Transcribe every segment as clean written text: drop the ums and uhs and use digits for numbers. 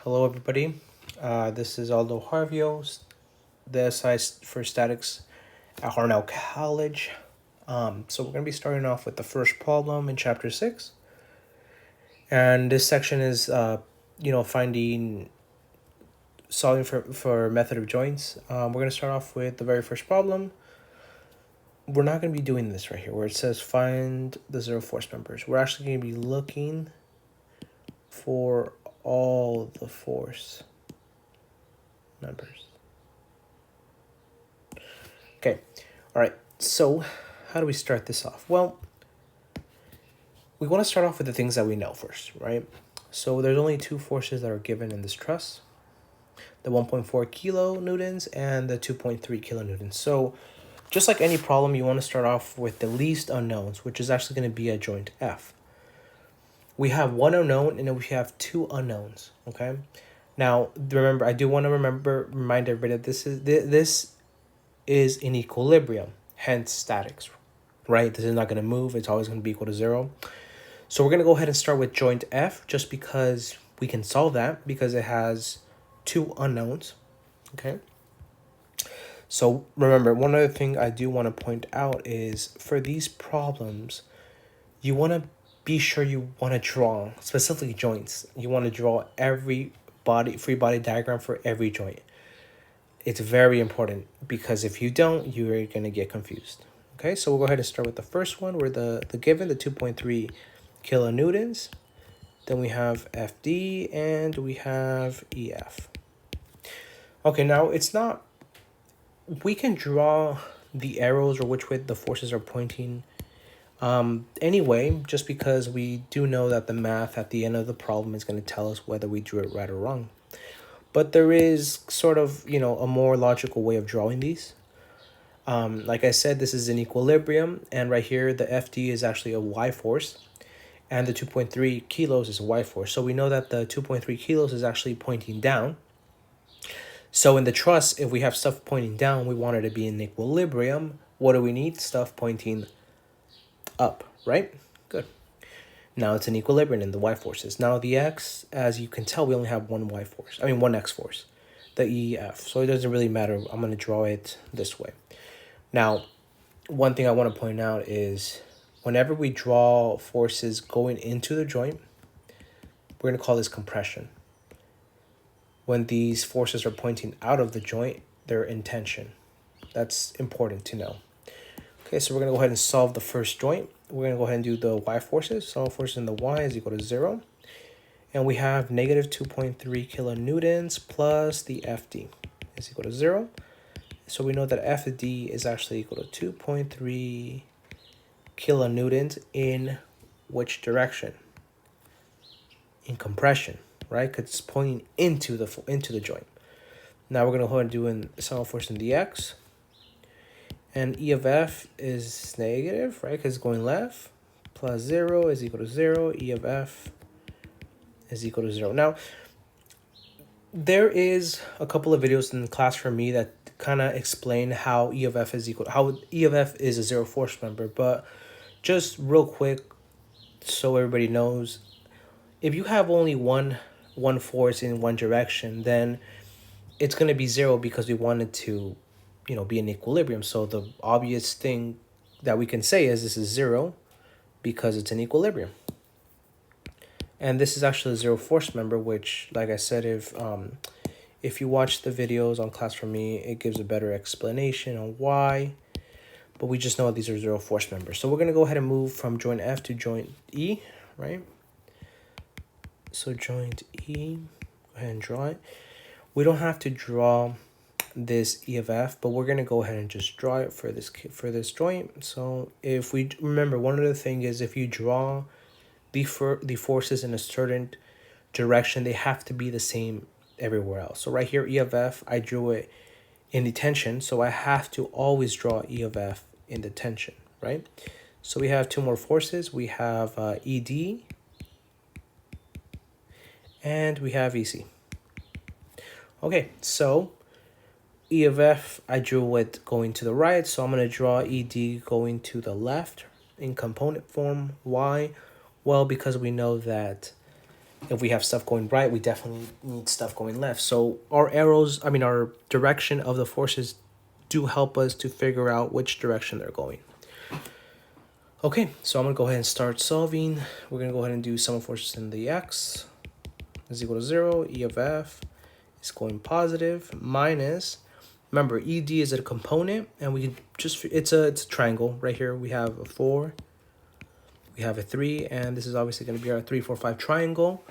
Hello, everybody. This is Aldo Harvio, the SI for Statics at Harnell College. So we're going to be starting off with the first problem in Chapter 6. And this section is, solving for method of joints. We're going to start off with the very first problem. We're not going to be doing this right here where it says find the zero force members. We're actually going to be looking for all the force members. Okay, all right, so how do we start this off? Well, we want to start off with the things that we know first, right? So there's only two forces that are given in this truss, the 1.4 kilonewtons and the 2.3 kilonewtons. So just like any problem, you want to start off with the least unknowns, which is actually going to be a joint F. We have one unknown and then we have two unknowns, okay? Now, remember, I do want to remind everybody that this is in equilibrium, hence statics, right? This is not going to move. It's always going to be equal to 0. So we're going to go ahead and start with joint F just because we can solve that because it has two unknowns, okay? So remember, one other thing I do want to point out is for these problems, you want to be sure you want to draw, specifically joints. You want to draw every free body diagram for every joint. It's very important because if you don't, you're going to get confused. Okay, so we'll go ahead and start with the first one where the given, the 2.3 kilonewtons. Then we have FD and we have EF. Okay, now it's not, we can draw the arrows or which way the forces are pointing anyway, just because we do know that the math at the end of the problem is going to tell us whether we drew it right or wrong. But there is sort of, a more logical way of drawing these. Like I said, this is an equilibrium, and right here, the FD is actually a Y force, and the 2.3 kilos is a Y force. So we know that the 2.3 kilos is actually pointing down. So in the truss, if we have stuff pointing down, we want it to be in equilibrium. What do we need? Stuff pointing up, right? Good. Now it's in equilibrium in the Y forces. Now the X, as you can tell, we only have one X force, the EF. So it doesn't really matter. I'm going to draw it this way. Now, one thing I want to point out is whenever we draw forces going into the joint, we're going to call this compression. When these forces are pointing out of the joint, they're in tension. That's important to know. Okay, so we're going to go ahead and solve the first joint. We're going to go ahead and do the Y forces. So force in the Y is equal to 0. And we have negative 2.3 kilonewtons plus the FD is equal to 0. So we know that FD is actually equal to 2.3 kilonewtons in which direction? In compression, right? Because it's pointing into the joint. Now we're going to go ahead and do in some force in the X. And E of F is negative, right? Because it's going left. Plus 0 is equal to 0. E of F is equal to 0. Now, there is a couple of videos in the class for me that kind of explain how E of F is a zero force member. But just real quick, so everybody knows, if you have only one force in one direction, then it's going to be 0 because we want it to be in equilibrium. So the obvious thing that we can say is this is 0 because it's in equilibrium. And this is actually a zero force member, which, like I said, if you watch the videos on Class for Me, it gives a better explanation on why. But we just know these are zero force members. So we're going to go ahead and move from joint F to joint E, right? So joint E, go ahead and draw it. We don't have to draw this E of F, but we're going to go ahead and just draw it for this joint. So if we remember, one other thing is if you draw the forces in a certain direction, they have to be the same everywhere else. So right here, E of F, I drew it in the tension, so I have to always draw E of F in the tension, right? So we have two more forces. We have ED and we have EC. Okay, so E of F, I drew it going to the right, so I'm going to draw ED going to the left in component form. Why? Well, because we know that If we have stuff going right, we definitely need stuff going left. So our arrows, our direction of the forces do help us to figure out which direction they're going. Okay, so I'm going to go ahead and start solving. We're going to go ahead and do sum of forces in the x is equal to 0. E of f is going positive minus, remember, ED is a component, and we just, it's a triangle right here. We have a 4, we have a 3, and this is obviously going to be our 3, 4, 5 triangle.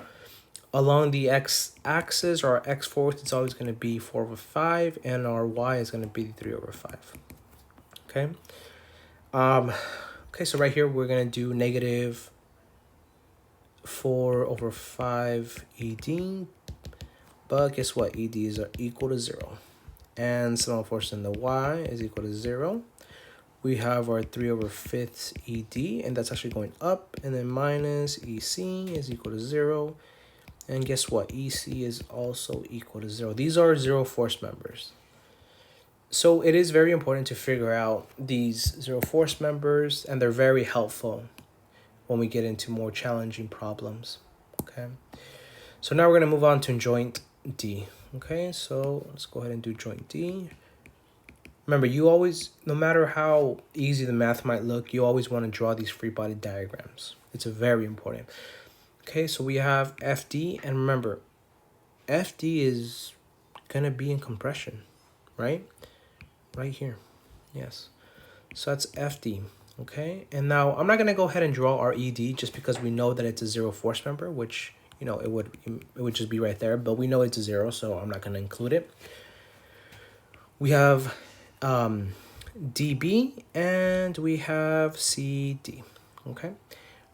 Along the x-axis, or our x-force, it's always going to be 4 over 5, and our y is going to be 3 over 5. Okay. Okay, so right here we're going to do negative 4 over 5 ED, but guess what? ED is equal to 0. And sum of force in the y is equal to 0. We have our 3 over 5 ED, and that's actually going up, and then minus EC is equal to 0. And guess what? EC is also equal to 0. These are 0 force members. So it is very important to figure out these 0 force members, and they're very helpful when we get into more challenging problems. Okay. So now we're going to move on to joint D. Okay, so let's go ahead and do joint D. Remember, you always, no matter how easy the math might look, you always want to draw these free body diagrams. It's very important. Okay, so we have FD, and remember, FD is going to be in compression, right? Right here, yes. So that's FD, okay? And now I'm not going to go ahead and draw our ED just because we know that it's a 0 force member, which, you know, it would just be right there, but we know it's a 0, so I'm not going to include it. We have DB, and we have CD, okay?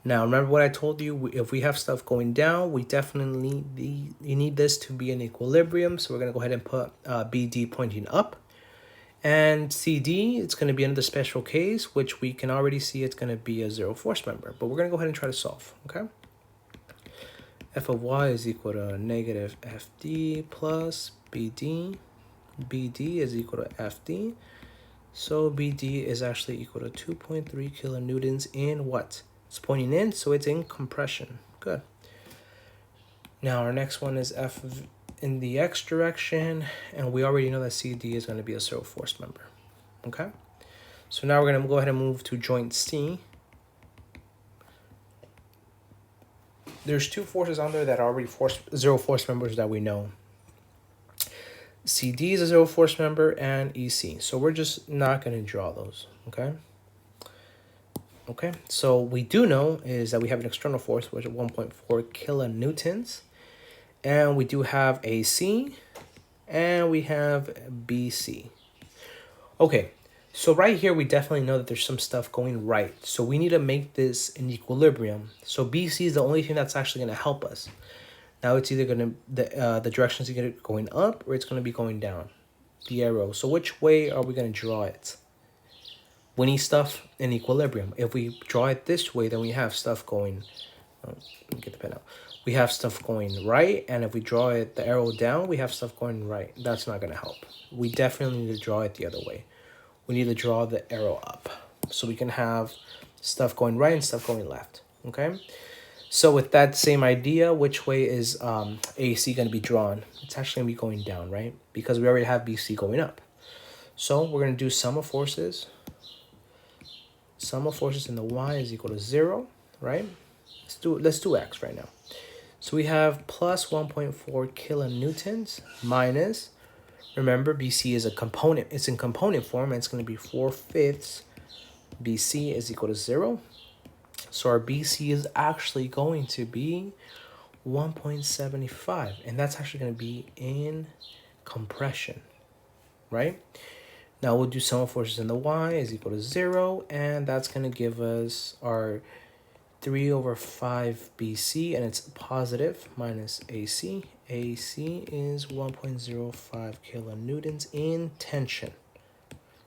Now, remember what I told you, if we have stuff going down, we definitely need this to be in equilibrium. So we're going to go ahead and put BD pointing up. And CD, it's going to be another special case, which we can already see it's going to be a 0 force member. But we're going to go ahead and try to solve, okay? F of y is equal to negative FD plus BD. BD is equal to FD. So BD is actually equal to 2.3 kilonewtons in what? It's pointing in, so it's in compression. Good. Now our next one is F in the x direction, and we already know that CD is going to be a 0 force member. Okay? So now we're going to go ahead and move to joint C. There's 2 forces on there that are already 0 force members that we know. CD is a 0 force member, and EC. So we're just not going to draw those, okay? Okay, so we do know is that we have an external force, which is 1.4 kilonewtons. And we do have AC, and we have BC. Okay, so right here, we definitely know that there's some stuff going right. So we need to make this in equilibrium. So BC is the only thing that's actually going to help us. Now it's either going to, the direction is either going up or it's going to be going down, the arrow. So which way are we going to draw it? We need stuff in equilibrium. If we draw it this way, then we have stuff going, let me get the pen out. We have stuff going right, and if we draw it, the arrow down, we have stuff going right. That's not going to help. We definitely need to draw it the other way. We need to draw the arrow up so we can have stuff going right and stuff going left, okay? So with that same idea, which way is AC going to be drawn? It's actually going to be going down, right? Because we already have BC going up. So we're going to do sum of forces. Sum of forces in the y is equal to 0, right? Let's do x right now. So we have plus 1.4 kilonewtons minus, remember, BC is a component. It's in component form, and it's going to be 4/5 BC is equal to 0. So our BC is actually going to be 1.75, and that's actually going to be in compression, right? Now we'll do sum of forces in the y is equal to 0, and that's going to give us our 3 over 5 BC, and it's positive, minus AC. AC is 1.05 kilonewtons in tension,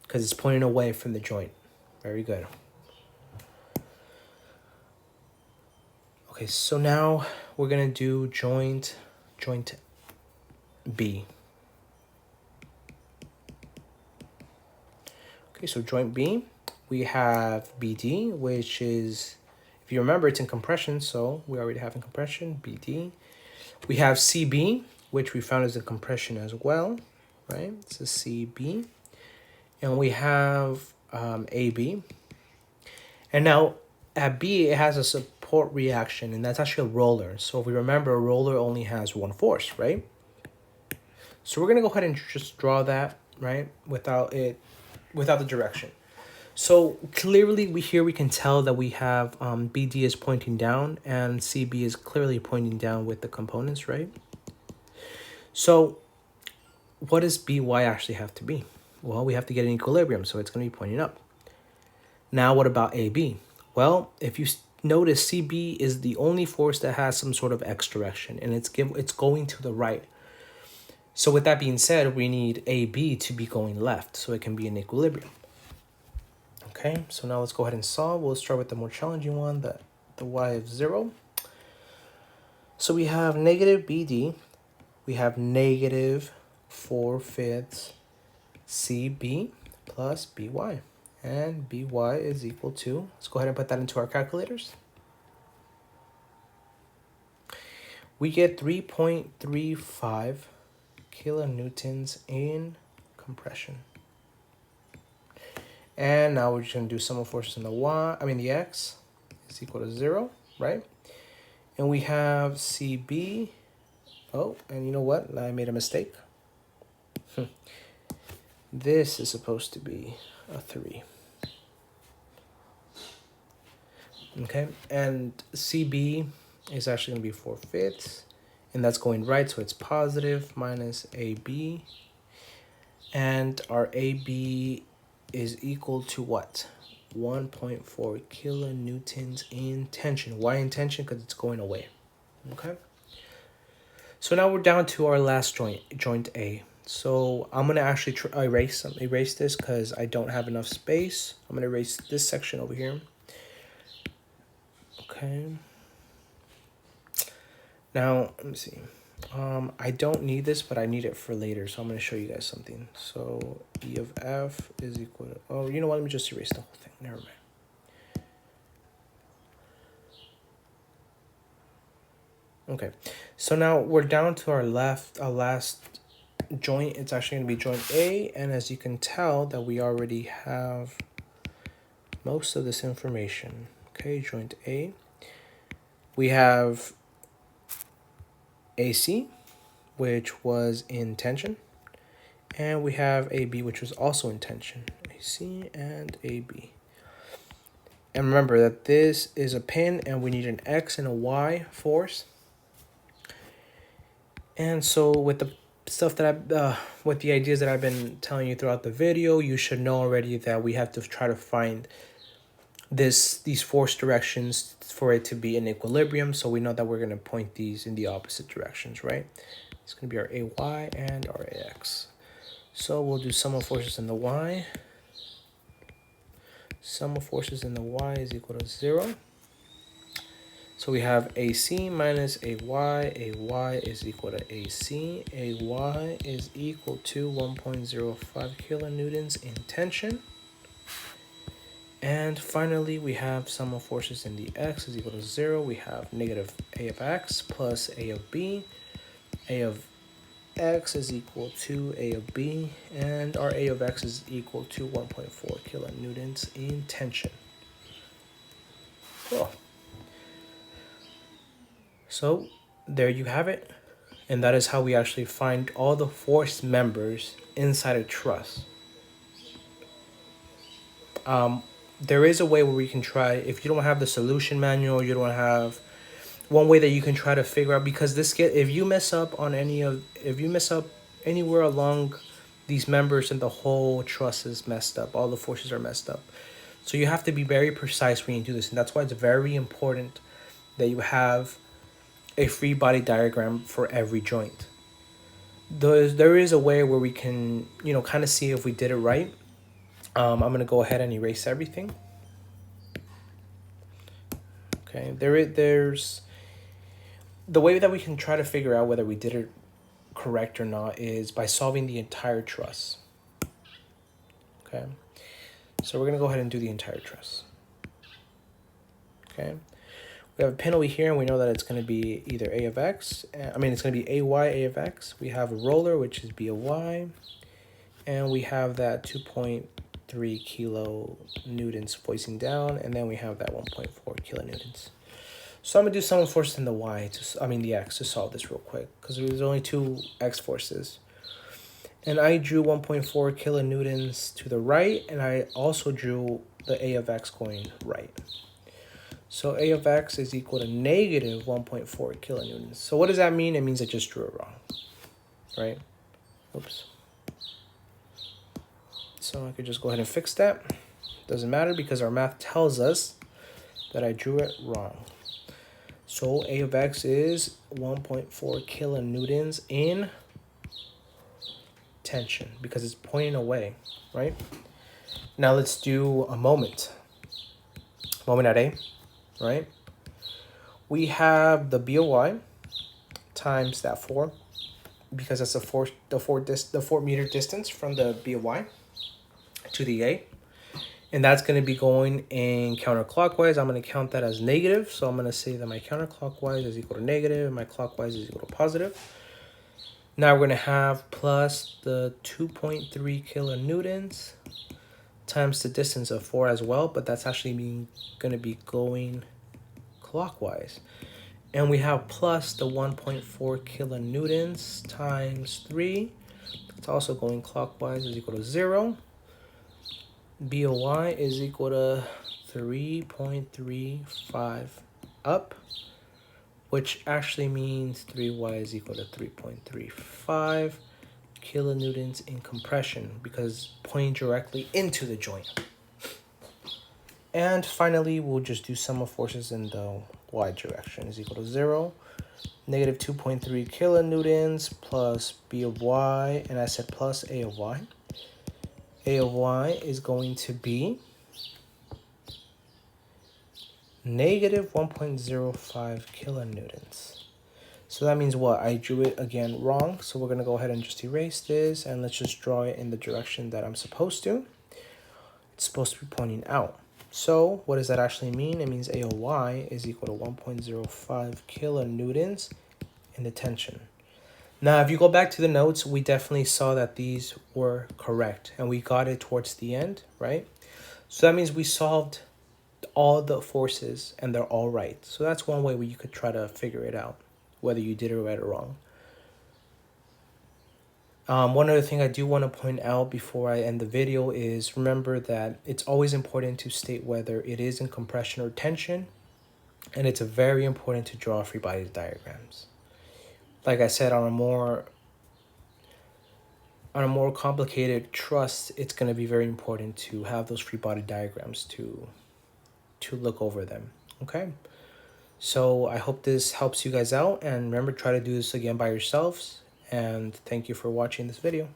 because it's pointing away from the joint. Very good. Okay, so now we're going to do joint B. Okay, so joint B, we have BD, which is, If you remember, it's in compression, so we already have in compression, BD. We have CB, which we found is in compression as well, right? It's a CB. And we have AB. And now at B, it has a support reaction, and that's actually a roller. So if we remember, a roller only has one force, right? So we're going to go ahead and just draw that, right, without the direction. So clearly we can tell that we have BD is pointing down and CB is clearly pointing down with the components, right? So what does BY actually have to be? Well, we have to get an equilibrium, so it's going to be pointing up. Now what about AB? Well, if you notice, CB is the only force that has some sort of X direction, and it's going to the right. So with that being said, we need AB to be going left, so it can be in equilibrium. Okay, so now let's go ahead and solve. We'll start with the more challenging one, the y of 0. So we have negative BD, we have negative 4/5 CB plus BY. And BY is equal to, let's go ahead and put that into our calculators. We get 3.35 kilonewtons in compression. And now we're just going to do sum of forces in the X is equal to 0, right? And we have CB. Oh, and you know what? I made a mistake. This is supposed to be a 3. Okay, and CB is actually going to be 4/5, and that's going right, so it's positive minus AB. And our AB is equal to what? 1.4 kilonewtons in tension. Why in tension? Because it's going away. Okay. So now we're down to our last joint A. So I'm gonna actually erase this because I don't have enough space. I'm gonna erase this section over here. Okay. Now let me see. I don't need this, but I need it for later, so I'm going to show you guys something. So E of F is equal to, oh, you know what, let me just erase the whole thing, never mind. Okay, so now we're down to our last joint. It's actually going to be joint A, and as you can tell that we already have most of this information. Okay, joint A. We have AC, which was in tension, and we have AB, which was also in tension. AC and AB. And remember that this is a pin, and we need an X and a Y force. And so with the stuff that with the ideas that I've been telling you throughout the video, you should know already that we have to try to find these force directions for it to be in equilibrium. So we know that we're going to point these in the opposite directions, right? It's going to be our AY and our AX. So we'll do sum of forces in the Y. Sum of forces in the Y is equal to 0. So we have AC minus AY. AY is equal to AC. AY is equal to 1.05 kilonewtons in tension. And finally, we have sum of forces in the X is equal to 0. We have negative A of X plus A of B. A of X is equal to A of B, and our A of X is equal to 1.4 kilonewtons in tension. Cool. So there you have it. And that is how we actually find all the force members inside a truss. There is a way where we can try, if you don't have the solution manual, you don't have one way that you can try to figure out, because if you mess up anywhere along these members, and the whole truss is messed up, all the forces are messed up. So you have to be very precise when you do this, and that's why it's very important that you have a free body diagram for every joint. There is a way where we can, kind of see if we did it right. I'm going to go ahead and erase everything. Okay, there's the way that we can try to figure out whether we did it correct or not is by solving the entire truss. Okay, so we're going to go ahead and do the entire truss. Okay, We have a pin over here, and we know that it's going to be either A of X. It's going to be AY, A of X. We have a roller, which is B of Y. And we have that 2.3 kilonewtons voicing down. And then we have that 1.4 kilonewtons. So I'm going to do some forces in the Y, the X, to solve this real quick. Because there's only two X forces. And I drew 1.4 kilonewtons to the right. And I also drew the A of X going right. So A of X is equal to negative 1.4 kilonewtons. So what does that mean? It means I just drew it wrong, right? Oops. So I could just go ahead and fix that. Doesn't matter because our math tells us that I drew it wrong. So A of X is 1.4 kilonewtons in tension because it's pointing away, right? Now let's do a moment. Moment at A. Right, we have the B of Y times that 4 because that's the 4 meter distance from the B of Y to the A, and that's going to be going in counterclockwise. I'm going to count that as negative, so I'm going to say that my counterclockwise is equal to negative and my clockwise is equal to positive. Now we're going to have plus the 2.3 kilonewtons times the distance of 4 as well, but that's actually going to be going clockwise. And we have plus the 1.4 kilonewtons times 3. It's also going clockwise is equal to 0. B of Y is equal to 3.35 up, which actually means 3Y is equal to 3.35 kilonewtons in compression because pointing directly into the joint. And finally, we'll just do sum of forces in the Y direction is equal to 0. Negative 2.3 kilonewtons plus B of Y, and I said plus A of Y. A of Y is going to be negative 1.05 kilonewtons. So that means what? I drew it again wrong. So we're going to go ahead and just erase this and let's just draw it in the direction that I'm supposed to. It's supposed to be pointing out. So what does that actually mean? It means A of Y is equal to 1.05 kilonewtons in the tension. Now, if you go back to the notes, we definitely saw that these were correct and we got it towards the end, right? So that means we solved all the forces and they're all right. So that's one way where you could try to figure it out, whether you did it right or wrong. One other thing I do want to point out before I end the video is remember that it's always important to state whether it is in compression or tension, and it's very important to draw free body diagrams. Like I said, on a more complicated truss, it's going to be very important to have those free body diagrams to look over them. Okay, so I hope this helps you guys out, and remember, try to do this again by yourselves. And thank you for watching this video.